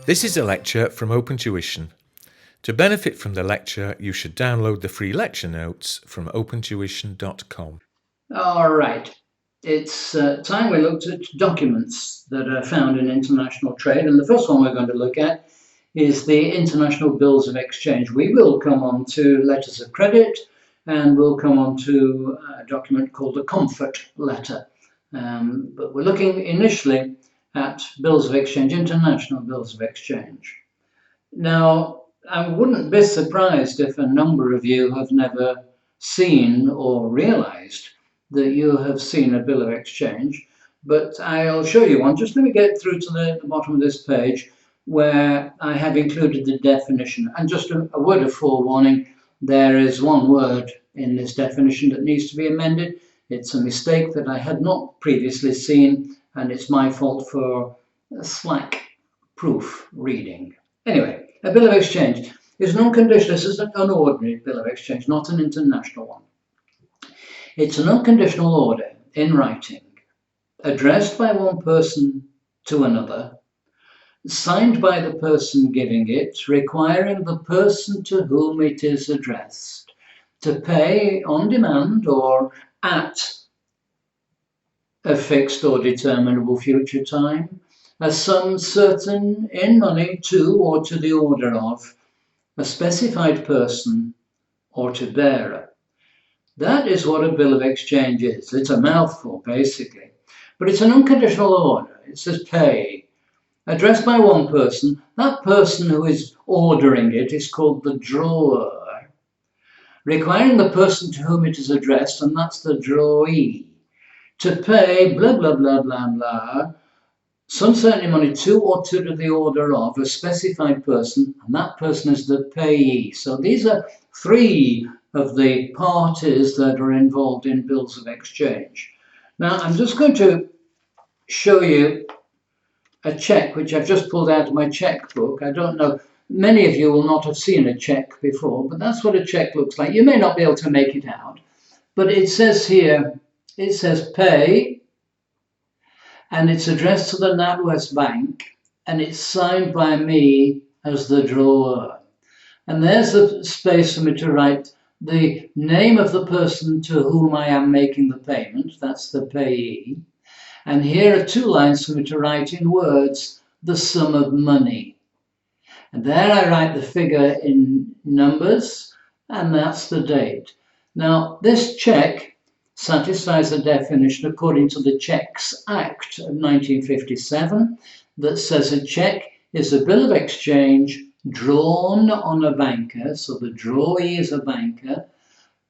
This is a lecture from Open Tuition. To benefit from the lecture, you should download the free lecture notes from opentuition.com. All right. It's time we looked at documents that are found in international trade, and the first one we're going to look at is the international bills of exchange. We will come on to letters of credit, and we'll come on to a document called a comfort letter. But we're looking initially at bills of exchange, international bills of exchange. Now, I wouldn't be surprised if a number of you have never seen or realized that you have seen a bill of exchange, but I'll show you one. Just let me get through to the bottom of this page where I have included the definition. And just a word of forewarning, there is one word in this definition that needs to be amended. It's a mistake that I had not previously seen, and it's my fault for slack proof reading. Anyway, a bill of exchange is an unconditional, this is an ordinary bill of exchange, not an international one. It's an unconditional order in writing, addressed by one person to another, signed by the person giving it, requiring the person to whom it is addressed to pay on demand or at a fixed or determinable future time a sum certain in money to or to the order of a specified person or to bearer. That is what a bill of exchange is. It's a mouthful, basically. But it's an unconditional order. It says pay, addressed by one person. That person who is ordering it is called the drawer, requiring the person to whom it is addressed, and that's the drawee, to pay blah, blah, blah, blah, blah, some certain money to or to the order of a specified person, and that person is the payee. So these are three of the parties that are involved in bills of exchange. Now, I'm just going to show you a check which I've just pulled out of my checkbook. I don't know, many of you will not have seen a check before, but that's what a check looks like. You may not be able to make it out, but it says here, it says pay, and it's addressed to the NatWest Bank, and it's signed by me as the drawer. And there's the space for me to write the name of the person to whom I am making the payment, that's the payee. And here are 2 lines for me to write in words the sum of money. And there I write the figure in numbers, and that's the date. Now, this check satisfies the definition according to the Checks Act of 1957 that says a check is a bill of exchange drawn on a banker, so the drawee is a banker,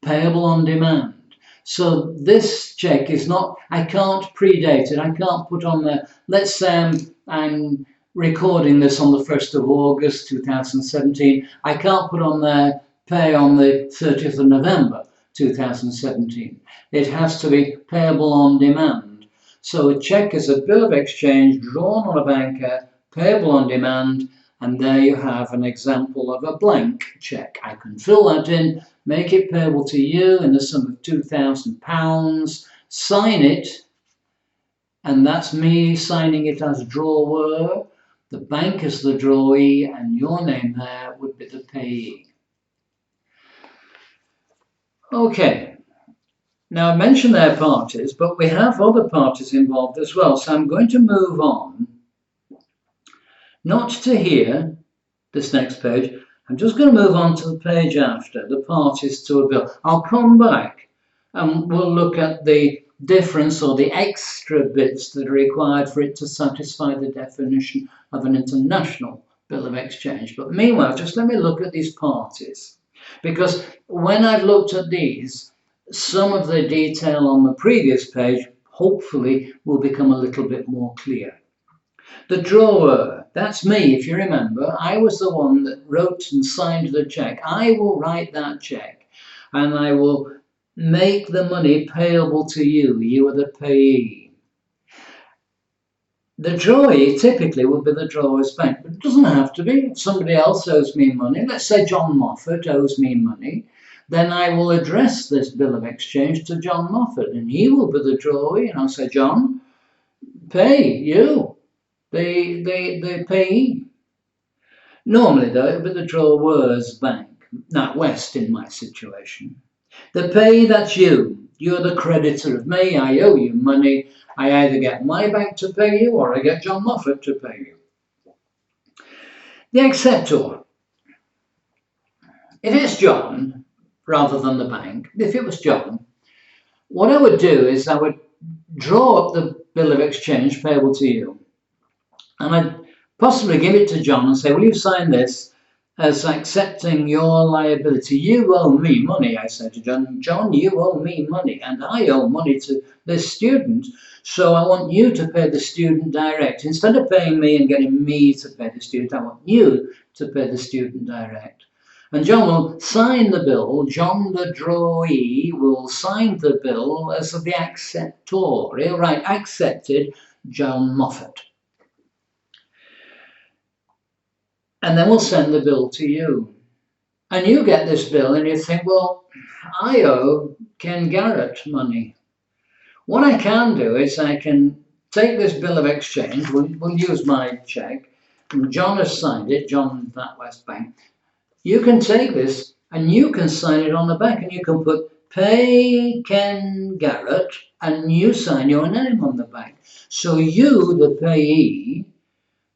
payable on demand. So this check is not, I can't predate it, I can't put on there, let's say I'm recording this on the 1st of August 2017, I can't put on there pay on the 30th of November 2017. It has to be payable on demand. So a check is a bill of exchange drawn on a banker, payable on demand, and there you have an example of a blank check. I can fill that in, make it payable to you in the sum of £2,000, sign it, and that's me signing it as drawer. The bank is the drawee, and your name there would be the payee. Okay, now I mentioned their parties, but we have other parties involved as well, so I'm going to move on. Not to here, this next page, I'm just going to move on to the page after, the parties to a bill. I'll come back and we'll look at the difference or the extra bits that are required for it to satisfy the definition of an international bill of exchange. But meanwhile, just let me look at these parties, because when I've looked at these, some of the detail on the previous page hopefully will become a little bit more clear. The drawer, that's me, if you remember. I was the one that wrote and signed the check. I will write that check, and I will make the money payable to you. You are the payee. The drawee typically would be the drawer's bank, but it doesn't have to be. If somebody else owes me money, let's say John Moffat owes me money, then I will address this bill of exchange to John Moffat, and he will be the drawee, and I'll say, John, pay you, the payee. Normally, though, it would be the drawer's bank, not West in my situation. The pay, that's you. You're the creditor of me. I owe you money. I either get my bank to pay you or I get John Moffat to pay you. The acceptor. If it's John rather than the bank, if it was John, what I would do is I would draw up the bill of exchange payable to you. And I'd possibly give it to John and say, will you sign this as accepting your liability? You owe me money, I said to John. John, you owe me money, and I owe money to this student. So I want you to pay the student direct. Instead of paying me and getting me to pay the student, I want you to pay the student direct. And John will sign the bill. John, the drawee, will sign the bill as the acceptor. He'll write accepted, John Moffat. And then we'll send the bill to you. And you get this bill and you think, well, I owe Ken Garrett money. What I can do is I can take this bill of exchange, we'll use my check, and John has signed it, John NatWest Bank. You can take this and you can sign it on the back and you can put pay Ken Garrett and you sign your name on the back. So you, the payee,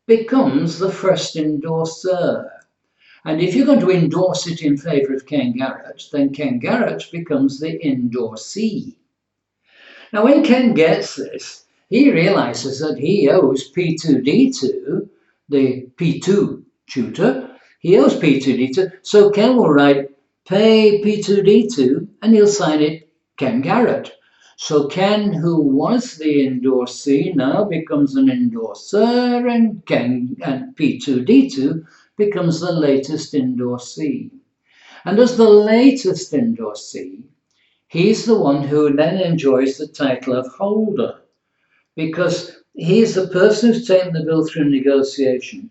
becomes the first endorser. And if you're going to endorse it in favour of Ken Garrett, then Ken Garrett becomes the endorsee. Now, when Ken gets this, he realises that he owes P2D2, the P2 tutor, he owes P2D2, so Ken will write pay P2D2 and he'll sign it Ken Garrett. So Ken, who was the endorsee, now becomes an endorser, and P2D2 becomes the latest endorsee. And as the latest endorsee, he's the one who then enjoys the title of holder, because he's the person who's taken the bill through negotiation,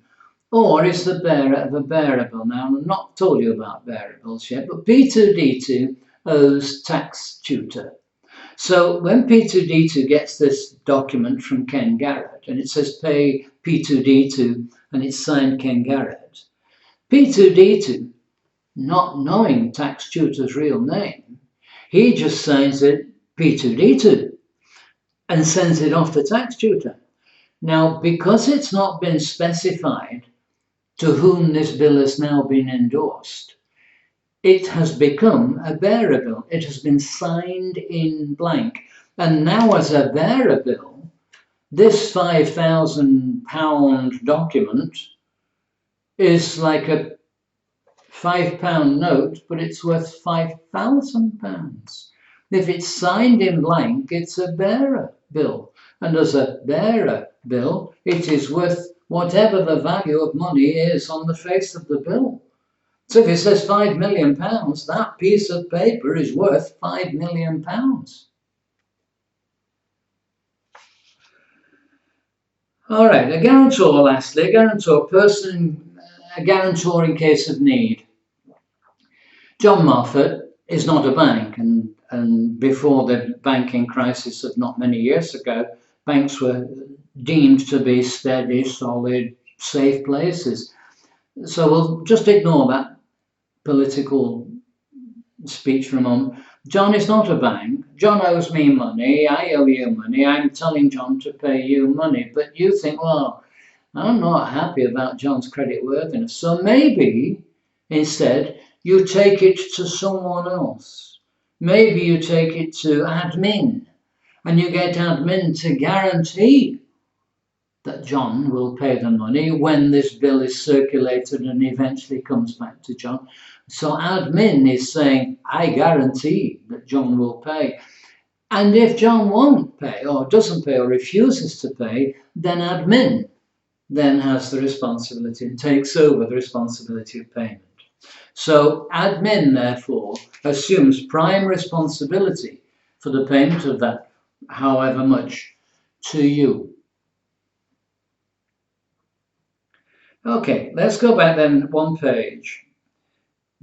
or is the bearer of a bearer bill. Now, I've not told you about bearer bills yet, but P2D2 owes tax tutor. So when P2D2 gets this document from Ken Garrett, and it says pay P2D2, and it's signed Ken Garrett, P2D2, not knowing tax tutor's real name, he just signs it P2D2 and sends it off to tax tutor. Now, because it's not been specified to whom this bill has now been endorsed, it has become a bearer bill. It has been signed in blank. And now, as a bearer bill, this £5,000 document is like a £5 note, but it's worth £5,000. If it's signed in blank, it's a bearer bill. And as a bearer bill, it is worth whatever the value of money is on the face of the bill. So if it says £5 million, that piece of paper is worth £5 million. All right, a guarantor, lastly, a guarantor, a guarantor in case of need. John Moffat is not a bank, and before the banking crisis of not many years ago, banks were deemed to be steady, solid, safe places. So we'll just ignore that political speech for a moment. John is not a bank. John owes me money. I owe you money. I'm telling John to pay you money. But you think, well, I'm not happy about John's creditworthiness. So maybe instead you take it to someone else. Maybe you take it to admin and you get admin to guarantee that John will pay the money when this bill is circulated and eventually comes back to John. So admin is saying, I guarantee that John will pay. And if John won't pay or doesn't pay or refuses to pay, then admin then has the responsibility and takes over the responsibility of payment. So admin, therefore, assumes prime responsibility for the payment of that, however much, to you. Okay, let's go back then one page,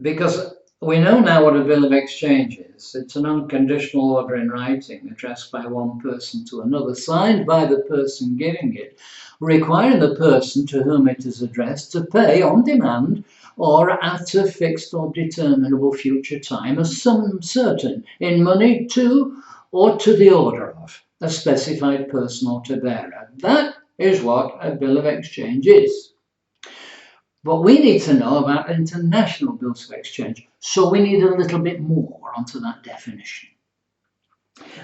because We know now what a bill of exchange is. It's an unconditional order in writing addressed by one person to another, signed by the person giving it, requiring the person to whom it is addressed to pay on demand or at a fixed or determinable future time a sum certain in money to or to the order of a specified person or to bearer. That is what a bill of exchange is. But we need to know about international bills of exchange, so we need a little bit more onto that definition.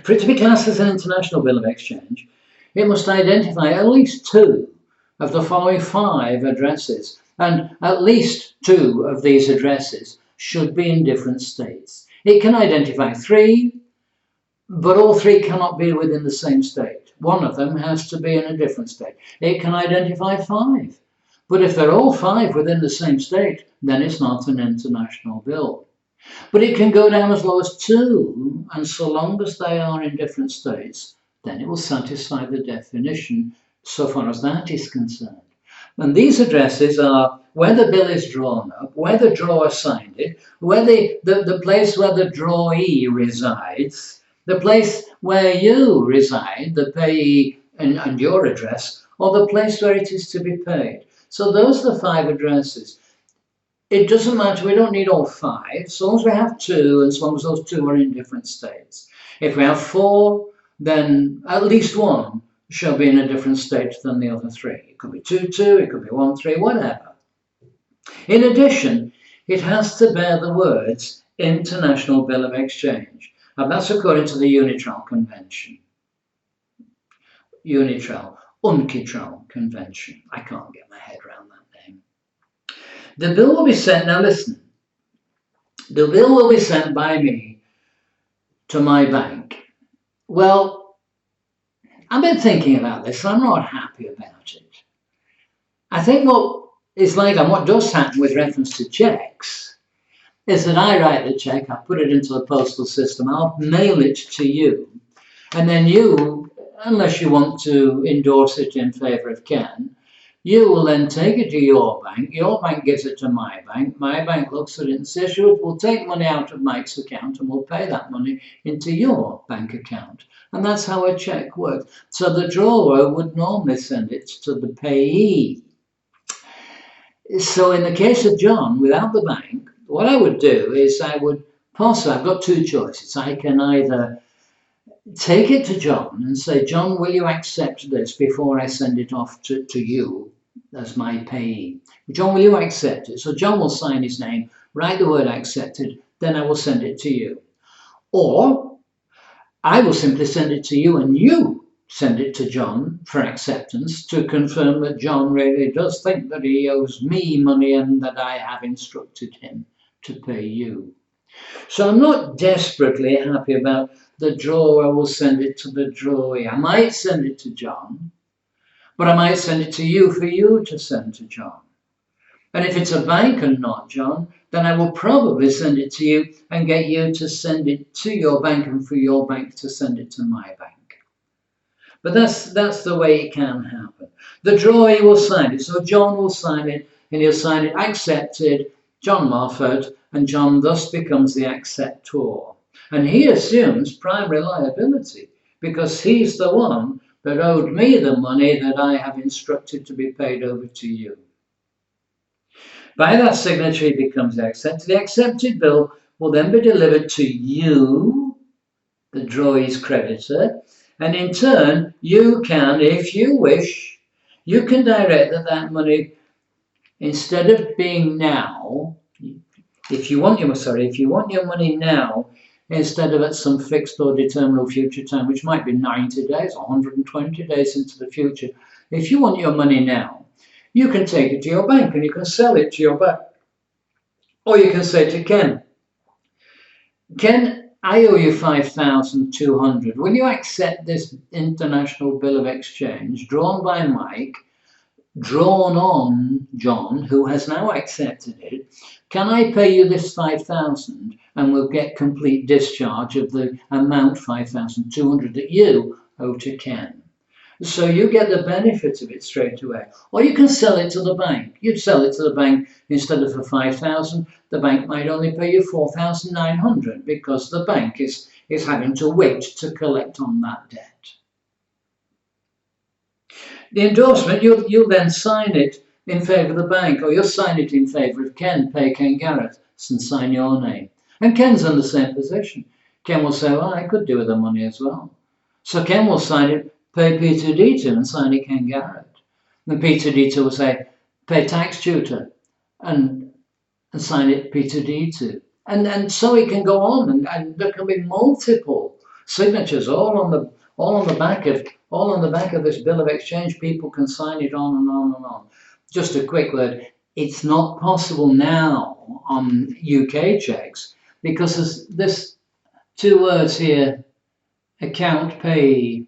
For it to be classed as an international bill of exchange, it must identify at least two of the following five addresses, and at least two of these addresses should be in different states. It can identify three, but all three cannot be within the same state. One of them has to be in a different state. It can identify five. But if they're all five within the same state, then it's not an international bill. But it can go down as low as two, and so long as they are in different states, then it will satisfy the definition so far as that is concerned. And these addresses are where the bill is drawn up, where the drawer signed it, where the place where the drawee resides, the place where you reside, the payee, and your address, or the place where it is to be paid. So those are the five addresses. It doesn't matter, we don't need all five, as long as we have two, and as long as those two are in different states. If we have four, then at least one shall be in a different state than the other three. It could be 2-2, it could be 1-3, whatever. In addition, it has to bear the words International Bill of Exchange, and that's according to the UNITRAL Convention. UNCITRAL Convention. I can't get my head around that name. The bill will be sent, now listen, the bill will be sent by me to my bank. Well, I've been thinking about this and I'm not happy about it. I think what is like and what does happen with reference to checks is that I write the check, I put it into the postal system, I'll mail it to you, and then you, unless you want to endorse it in favour of Ken, you will then take it to your bank gives it to my bank looks at it and says, we'll take money out of Mike's account and we'll pay that money into your bank account. And that's how a cheque works. So the drawer would normally send it to the payee. So in the case of John, without the bank, what I would do is I've got two choices. I can either take it to John and say, John, will you accept this before I send it off to you as my payee? John, will you accept it? So John will sign his name, write the word accepted, then I will send it to you. Or I will simply send it to you and you send it to John for acceptance to confirm that John really does think that he owes me money and that I have instructed him to pay you. So I'm not desperately happy about the drawer will send it to the drawee. I might send it to John, but I might send it to you for you to send to John. And if it's a bank and not John, then I will probably send it to you and get you to send it to your bank and for your bank to send it to my bank. But that's the way it can happen. The drawee will sign it. So John will sign it and he'll sign it accepted, John Moffat, and John thus becomes the acceptor. And he assumes primary liability because he's the one that owed me the money that I have instructed to be paid over to you. By that signature, he becomes the accepted. The accepted bill will then be delivered to you, the drawee's creditor, and in turn, you can, if you wish, you can direct that money, instead of being now, if you want your money now, instead of at some fixed or determinable future time, which might be 90 days or 120 days into the future, if you want your money now, you can take it to your bank and you can sell it to your bank. Or you can say to Ken, Ken, I owe you 5,200. Will you accept this international bill of exchange drawn by Mike, drawn on John, who has now accepted it? Can I pay you this 5,000 and we'll get complete discharge of the amount 5,200 that you owe to Ken? So you get the benefit of it straight away. Or you can sell it to the bank. You'd sell it to the bank instead of for 5,000, the bank might only pay you 4,900 because the bank is having to wait to collect on that debt. The endorsement, you'll then sign it in favour of the bank, or you'll sign it in favour of Ken, pay Ken Garrett, and sign your name. And Ken's in the same position. Ken will say, well, I could do with the money as well. So Ken will sign it, pay P2D2 and sign it Ken Garrett. And P2D2 will say, pay tax tutor and sign it P2D2. And so it can go on, and there can be multiple signatures all on the back of this bill of exchange. People can sign it on and on and on. Just a quick word, it's not possible now on UK checks because there's two words here, account payee,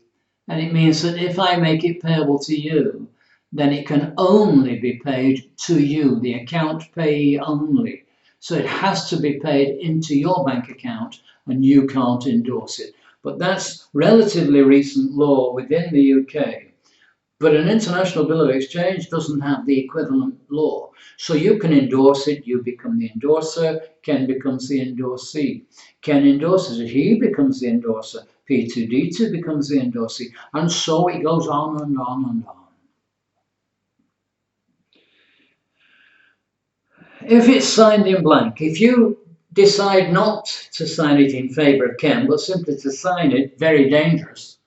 and it means that if I make it payable to you, then it can only be paid to you, the account payee only. So it has to be paid into your bank account and you can't endorse it. But that's relatively recent law within the UK. But an international bill of exchange doesn't have the equivalent law. So you can endorse it, you become the endorser, Ken becomes the endorsee. Ken endorses it, he becomes the endorser, P2D2 becomes the endorsee, and so it goes on and on and on. If it's signed in blank, if you decide not to sign it in favour of Ken, but simply to sign it, very dangerous,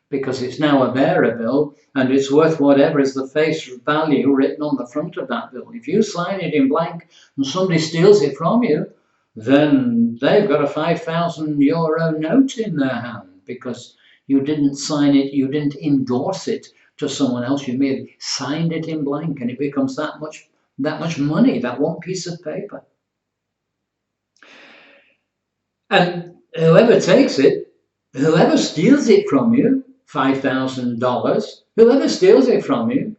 because it's now a bearer bill and it's worth whatever is the face value written on the front of that bill. If you sign it in blank and somebody steals it from you, then they've got a €5,000 note in their hand because you didn't sign it, you didn't endorse it to someone else, you merely signed it in blank, and it becomes that much money, that one piece of paper. And whoever takes it, whoever steals it from you, $5,000, whoever steals it from you,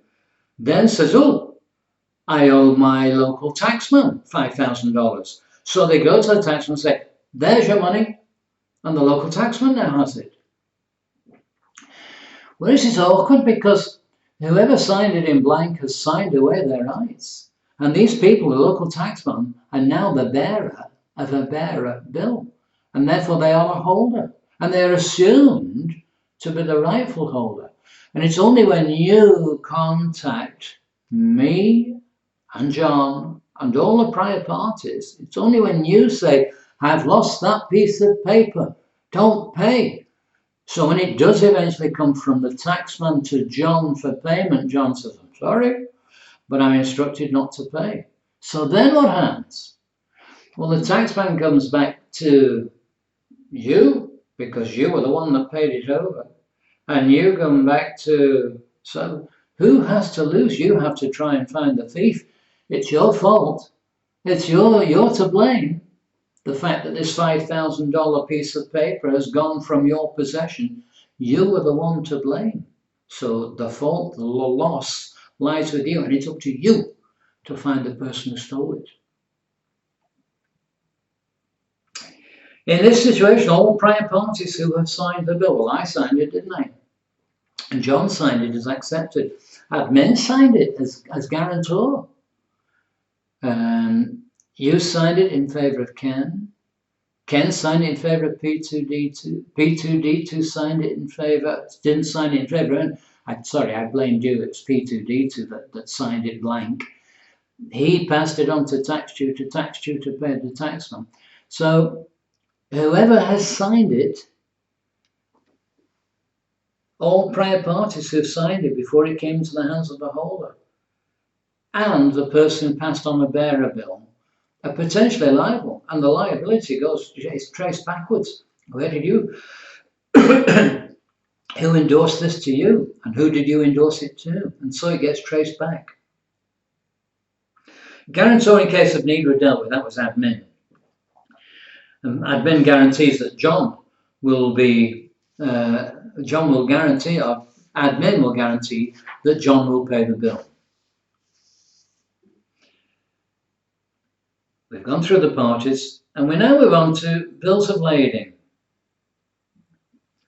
then says, oh, I owe my local taxman $5,000. So they go to the taxman and say, there's your money, and the local taxman now has it. Well, this is awkward because whoever signed it in blank has signed away their rights. And these people, the local taxman, are now the bearer of a bearer bill. And therefore they are a holder. And they're assumed to be the rightful holder. And it's only when you contact me and John and all the prior parties, it's only when you say, I've lost that piece of paper, don't pay. So when it does eventually come from the taxman to John for payment, John says, I'm sorry, but I'm instructed not to pay. So then what happens? Well, the taxman comes back to you because you were the one that paid it over. And you come back to, so who has to lose? You have to try and find the thief. It's your fault. You're to blame. The fact that this $5,000 piece of paper has gone from your possession, you were the one to blame. So the fault, the loss lies with you, and it's up to you to find the person who stole it. In this situation, all prior parties who have signed the bill, well, I signed it, didn't I? And John signed it as accepted. Admin signed it as guarantor. You signed it in favour of Ken. Ken signed it in favour of P2D2. P2D2 signed it in favour, didn't sign it in favour. I blamed you, it was P2D2 that signed it blank. He passed it on to tax tutor paid the taxman. So whoever has signed it, all prior parties who signed it before it came into the hands of the holder, and the person who passed on a bearer bill, are potentially liable, and the liability is traced backwards. Where did you, who endorsed this to you, and who did you endorse it to? And so it gets traced back. Guarantor in case of need were dealt with, that was admin. Admin guarantees that John will guarantee, or admin will guarantee that John will pay the bill. We've gone through the parties, and we now move on to bills of lading.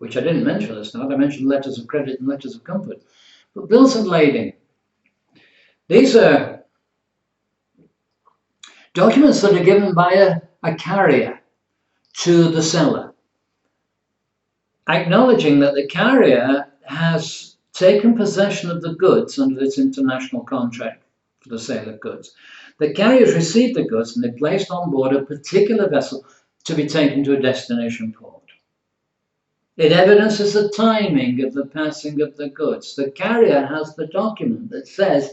which I didn't mention at the start. I mentioned letters of credit and letters of comfort. But bills of lading, these are documents that are given by a carrier to the seller, acknowledging that the carrier has taken possession of the goods under this international contract for the sale of goods. The carriers received the goods and they placed on board a particular vessel to be taken to a destination port. It evidences the timing of the passing of the goods. The carrier has the document that says,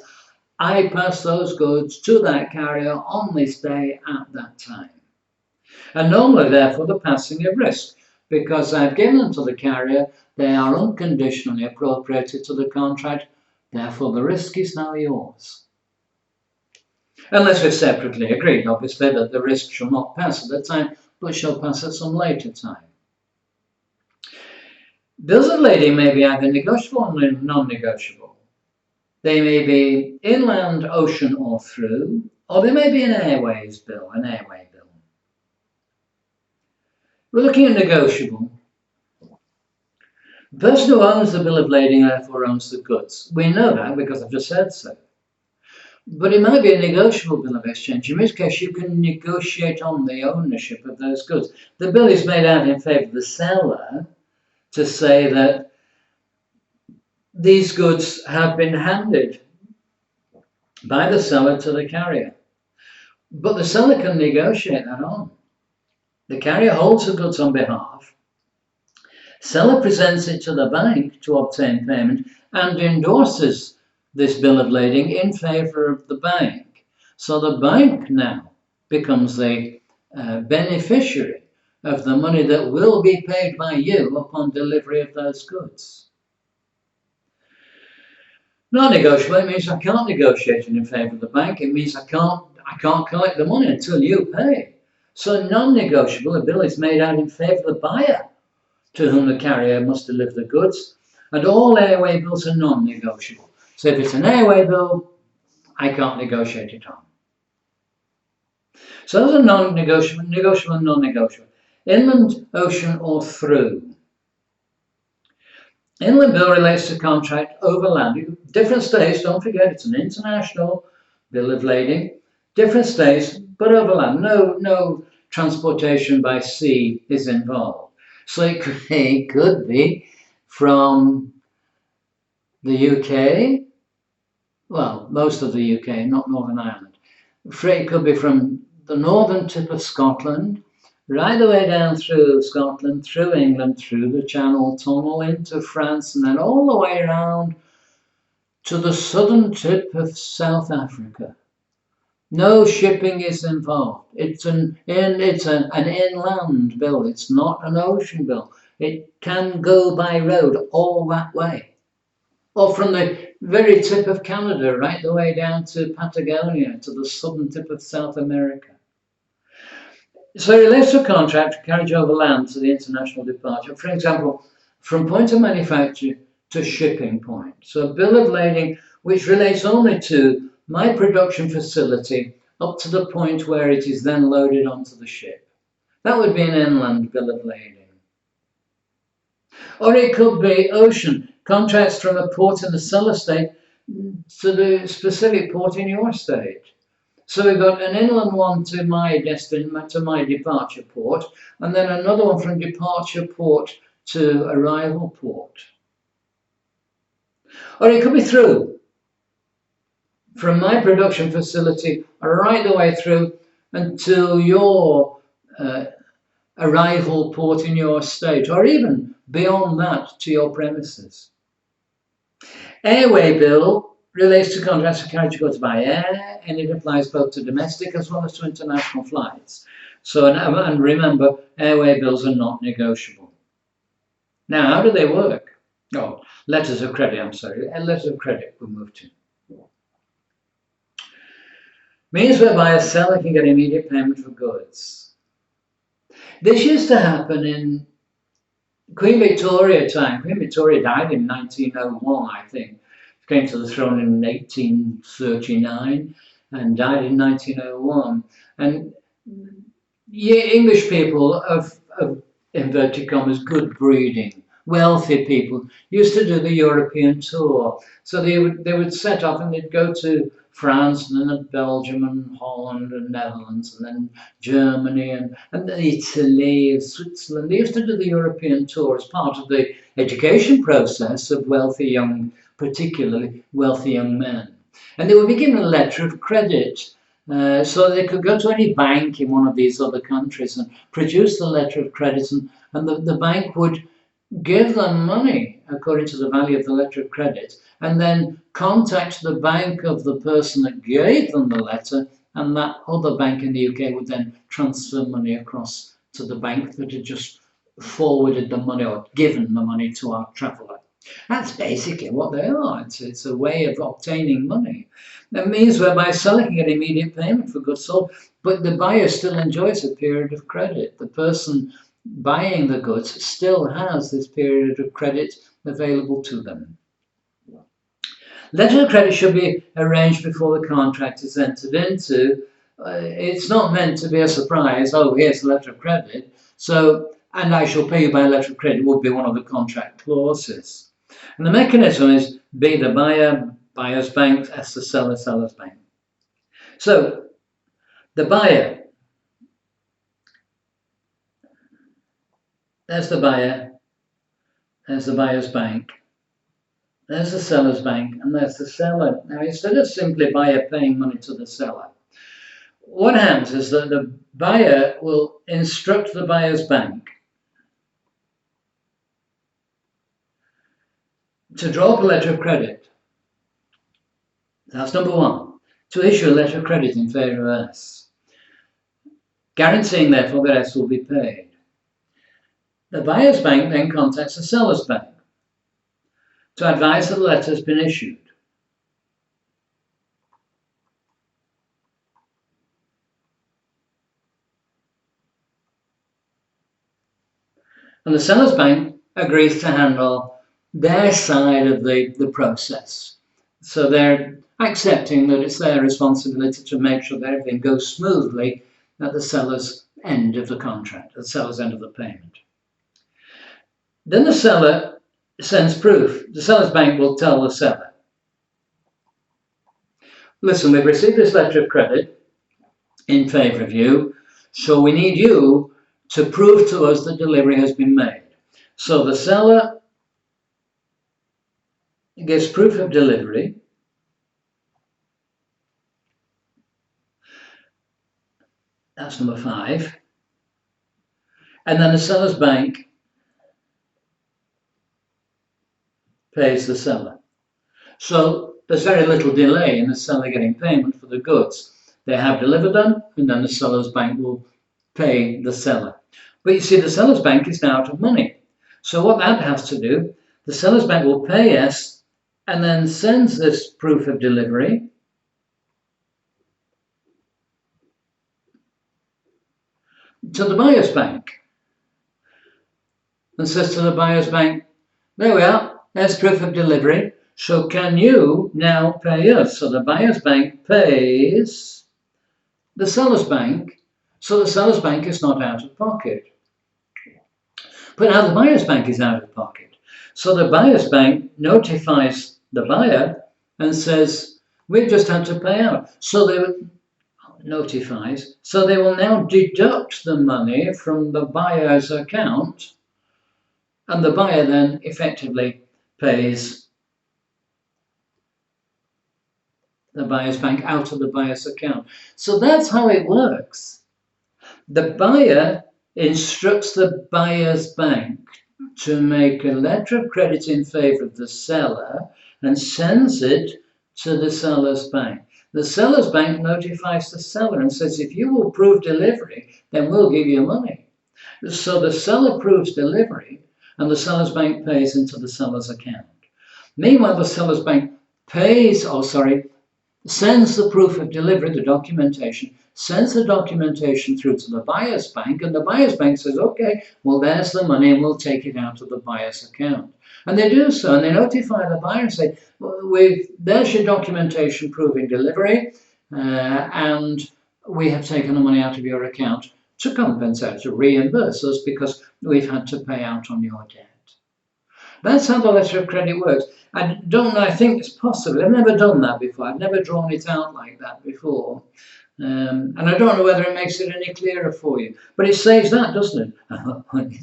I pass those goods to that carrier on this day at that time. And normally, therefore, the passing of risk, because I've given them to the carrier, they are unconditionally appropriated to the contract, therefore the risk is now yours. Unless we've separately agreed, obviously, that the risk shall not pass at the time, but shall pass at some later time. Bills of lading may be either negotiable or non-negotiable. They may be inland, ocean, or through, or they may be an airways bill, an airway bill. We're looking at negotiable. The person who owns the bill of lading therefore owns the goods. We know that because I've just said so. But it might be a negotiable bill of exchange, in which case you can negotiate on the ownership of those goods. The bill is made out in favour of the seller to say that these goods have been handed by the seller to the carrier. But the seller can negotiate that on. The carrier holds the goods on behalf. Seller presents it to the bank to obtain payment and endorses this bill of lading in favour of the bank. So the bank now becomes the beneficiary of the money that will be paid by you upon delivery of those goods. Non-negotiable, it means I can't negotiate it in favour of the bank. It means I can't collect the money until you pay. So non-negotiable, a bill is made out in favour of the buyer to whom the carrier must deliver the goods. And all airway bills are non-negotiable. So if it's an airway bill, I can't negotiate it on. So those are non-negotiable, negotiable and non-negotiable. Inland, ocean, or through. Inland bill relates to contract over land. Different states, don't forget, it's an international bill of lading. Different states, but over land. No transportation by sea is involved. So it could be from the UK, well, most of the UK, not Northern Ireland. It could be from the northern tip of Scotland, right the way down through Scotland, through England, through the Channel Tunnel into France, and then all the way around to the southern tip of South Africa. No shipping is involved. It's an inland bill. It's not an ocean bill. It can go by road all that way. Or from the very tip of Canada, right the way down to Patagonia, to the southern tip of South America. So it relates to a contract carriage over land to the international departure. For example, from point of manufacture to shipping point. So a bill of lading which relates only to my production facility up to the point where it is then loaded onto the ship. That would be an inland bill of lading. Or it could be ocean, contracts from a port in the seller state to the specific port in your state. So we've got an inland one to my departure port, and then another one from departure port to arrival port. Or it could be through, from my production facility right the way through until your arrival port in your state, or even beyond that to your premises. Airway bill relates to contracts for carriage of goods by air, and it applies both to domestic as well as to international flights. So, and remember, airway bills are not negotiable. Now, how do they work? Oh, letters of credit, letters of credit we'll move to. Means whereby a seller can get immediate payment for goods. This used to happen in Queen Victoria time. Queen Victoria died in 1901, I think. Came to the throne in 1839 and died in 1901. And English people of inverted commas, good breeding, wealthy people used to do the European tour. So they would set off and they'd go to France and then Belgium and Holland and Netherlands and then Germany and then Italy and Switzerland. They used to do the European tour as part of the education process of wealthy young, particularly wealthy young men. And they would be given a letter of credit. So they could go to any bank in one of these other countries and produce the letter of credit, and the bank would give them money according to the value of the letter of credit, and then contact the bank of the person that gave them the letter, and that other bank in the UK would then transfer money across to the bank that had just forwarded the money or given the money to our traveller. That's basically what they are. It's a way of obtaining money. That means whereby seller can get immediate payment for goods sold, but the buyer still enjoys a period of credit. The person buying the goods still has this period of credit available to them. Letter of credit should be arranged before the contract is entered into. It's not meant to be a surprise. Oh, here's a letter of credit. So, and I shall pay you by letter of credit would be one of the contract clauses. And the mechanism is B, the buyer, buyer's bank, S, the seller, seller's bank. So, the buyer, there's the buyer, there's the buyer's bank, there's the seller's bank, and there's the seller. Now, instead of simply buyer paying money to the seller, what happens is that the buyer will instruct the buyer's bank to draw up a letter of credit. That's number one, to issue a letter of credit in favour of S, guaranteeing therefore that S will be paid. The buyer's bank then contacts the seller's bank to advise that the letter has been issued. And the seller's bank agrees to handle their side of the process. So they're accepting that it's their responsibility to make sure that everything goes smoothly at the seller's end of the contract, at the seller's end of the payment. Then the seller sends proof. The seller's bank will tell the seller, listen, we've received this letter of credit in favour of you, so we need you to prove to us that delivery has been made. So the seller gives proof of delivery. That's number 5. And then the seller's bank pays the seller. So there's very little delay in the seller getting payment for the goods. They have delivered them, and then the seller's bank will pay the seller. But you see, the seller's bank is now out of money. So what that has to do, the seller's bank will pay S and then sends this proof of delivery to the buyer's bank and says to the buyer's bank, there we are, there's proof of delivery, so can you now pay us? So the buyer's bank pays the seller's bank, so the seller's bank is not out of pocket. But now the buyer's bank is out of pocket. So the buyer's bank notifies the buyer and says, we've just had to pay out. So they notifies, so they will now deduct the money from the buyer's account, and the buyer then effectively pays the buyer's bank out of the buyer's account. So that's how it works. The buyer instructs the buyer's bank to make a letter of credit in favour of the seller and sends it to the seller's bank. The seller's bank notifies the seller and says, if you will prove delivery, then we'll give you money. So the seller proves delivery and the seller's bank pays into the seller's account. Meanwhile, the seller's bank sends the proof of delivery, the documentation, sends the documentation through to the buyer's bank, and the buyer's bank says, okay, well, there's the money and we'll take it out of the buyer's account. And they do so, and they notify the buyer and say, there's your documentation proving delivery, and we have taken the money out of your account to compensate, to reimburse us because we've had to pay out on your debt. That's how the letter of credit works. I don't know, I think it's possible. I've never done that before. I've never drawn it out like that before. And I don't know whether it makes it any clearer for you. But it saves that, doesn't it?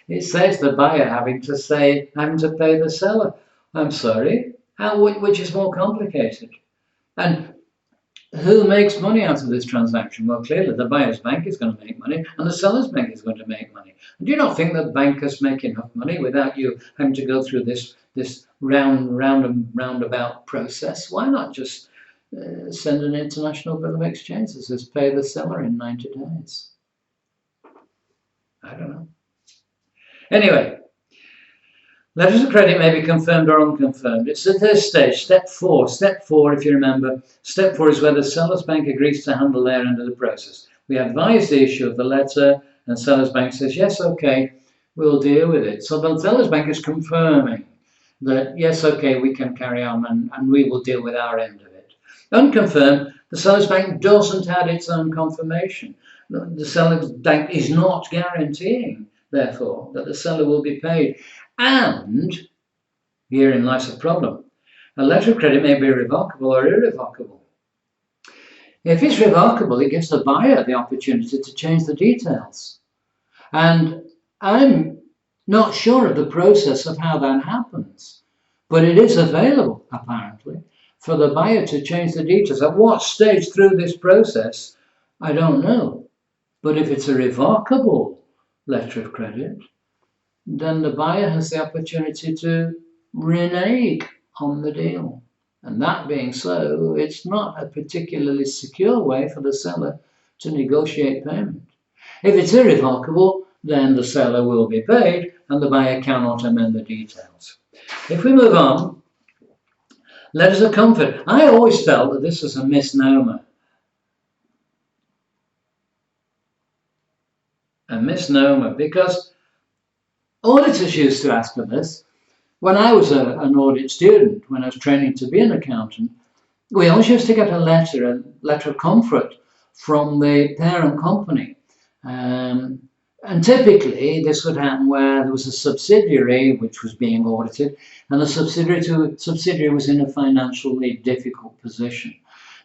it saves the buyer having to pay the seller. I'm sorry. Which is more complicated. And who makes money out of this transaction? Well, clearly the buyer's bank is going to make money and the seller's bank is going to make money. Do you not think that bankers make enough money without you having to go through this roundabout process? Why not just send an international bill of exchange that says pay the seller in 90 days? I don't know. Anyway, letters of credit may be confirmed or unconfirmed. It's at this stage, step 4. Step 4, if you remember, step 4 is where the seller's bank agrees to handle their end of the process. We advise the issue of the letter, and seller's bank says, yes, okay, we'll deal with it. So the seller's bank is confirming that, yes, okay, we can carry on and we will deal with our end of it. Unconfirmed, the seller's bank doesn't add its own confirmation. The seller's bank is not guaranteeing, therefore, that the seller will be paid. And herein lies a problem. A letter of credit may be revocable or irrevocable. If it's revocable, it gives the buyer the opportunity to change the details. And I'm not sure of the process of how that happens, but it is available, apparently, for the buyer to change the details. At what stage through this process, I don't know. But if it's a revocable letter of credit, then the buyer has the opportunity to renege on the deal. And that being so, it's not a particularly secure way for the seller to negotiate payment. If it's irrevocable, then the seller will be paid and the buyer cannot amend the details. If we move on, letters of comfort. I always felt that this was a misnomer. A misnomer, because auditors used to ask for this. When I was an audit student, when I was training to be an accountant, we always used to get a letter of comfort from the parent company. And typically this would happen where there was a subsidiary which was being audited and the subsidiary was in a financially difficult position.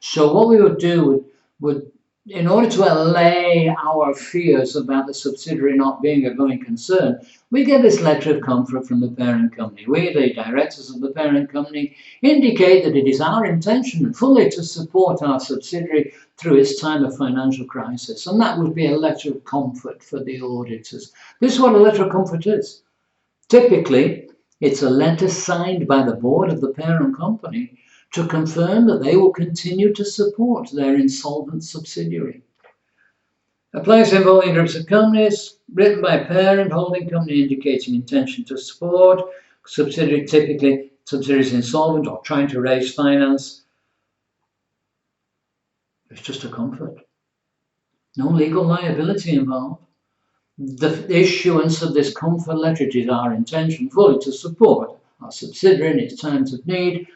So what we would do would in order to allay our fears about the subsidiary not being a going concern, we get this letter of comfort from the parent company. We, the directors of the parent company, indicate that it is our intention fully to support our subsidiary through its time of financial crisis. And that would be a letter of comfort for the auditors. This is what a letter of comfort is. Typically, it's a letter signed by the board of the parent company to confirm that they will continue to support their insolvent subsidiary. Applies involving groups of companies, written by parent holding company indicating intention to support, subsidiary typically subsidiary is insolvent or trying to raise finance. It's just a comfort. No legal liability involved. The issuance of this comfort letter is our intention fully to support our subsidiary in its times of need.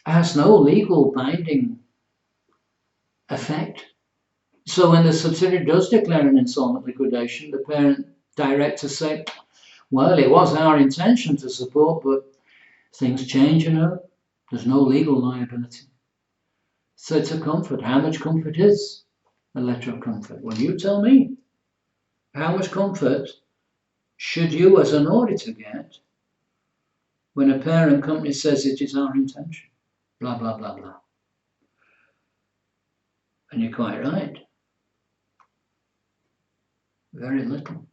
Has no legal binding effect. So when the subsidiary does declare an insolvent liquidation, the parent directors say, well, it was our intention to support, but things change, you know. There's no legal liability. So it's a comfort. How much comfort is a letter of comfort? Well, you tell me. How much comfort should you as an auditor get when a parent company says it is our intention? Blah, blah, blah, blah. And you're quite right. Very little.